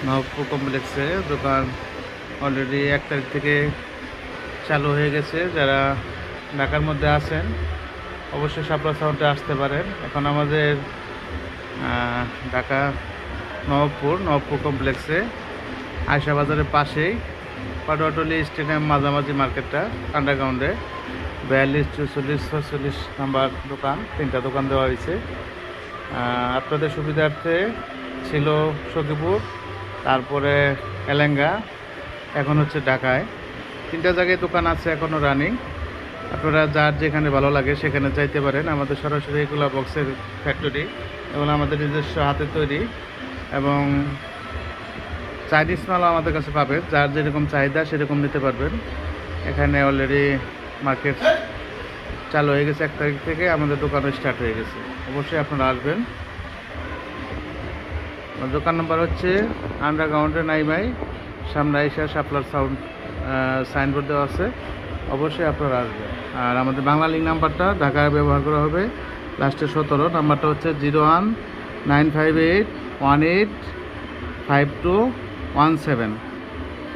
নবপুর কমপ্লেক্সে দোকান অলরেডি 1 তারিখ থেকে চালু হয়ে গেছে। যারা ঢাকার মধ্যে আছেন অবশ্যই শাপলা সাউন্ডে আসতে পারেন। এখন আমাদের ঢাকা নবপুর কমপ্লেক্সে আয়শা বাজারের পাশেই পাটুয়াটলি স্টেডিয়াম মাঝামাঝি মার্কেটটা আন্ডারগ্রাউন্ডে 42, 44, 46 নাম্বার দোকান, 3টা দোকান দেওয়া হয়েছে। আপনাদের সুবিধার্থে ছিল সখীপুর, তারপরে এলেঙ্গা, এখন হচ্ছে ঢাকায়। 3টা জায়গায় দোকান আছে এখনও রানিং। আপনারা যার যেখানে ভালো লাগে সেখানে যাইতে পারেন। আমাদের সরাসরি এগুলো বক্সের ফ্যাক্টরি, এগুলো আমাদের নিজস্ব হাতে তৈরি এবং চাইনিজ মালও আমাদের কাছে পাবেন। যার যেরকম চাহিদা সেরকম নিতে পারবেন। এখানে অলরেডি মার্কেট চালু হয়ে গেছে, 1 তারিখ থেকে আমাদের দোকানও স্টার্ট হয়ে গেছে। অবশ্যই আপনারা আসবেন। দোকান নাম্বার হচ্ছে আন্ডারগ্রাউন্ডে নাইমাই, সামনে আইসা শাপলার সাউন্ড সাইনবোর্ড দেওয়া আছে। অবশ্যই আপনারা আসবেন। আর আমাদের বাংলা লিঙ্ক নাম্বারটা ঢাকায় ব্যবহার করা হবে, লাস্টে 17 নাম্বারটা হচ্ছে 01-958-18-5217।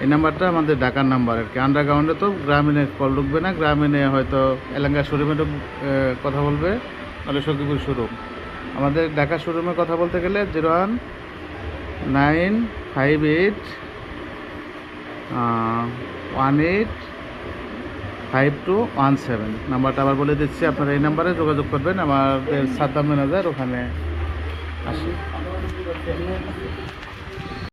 এই নাম্বারটা আমাদের ঢাকার নাম্বার আর কি। আন্ডারগ্রাউন্ডে তো গ্রামীণে কল ঢুকবে না, গ্রামীণে হয়তো এলাঙ্গা শোরুমে কথা বলবে, নাহলে সখীপুর শোরুম। আমাদের ঢাকা শোরুমে কথা বলতে গেলে 01-958-18-5217 নাম্বারটা আবার বলে দিচ্ছি। আপনারা এই নাম্বারে যোগাযোগ করবেন। আমাদের সাদ্দাম ম্যানেজার ওখানে আসে।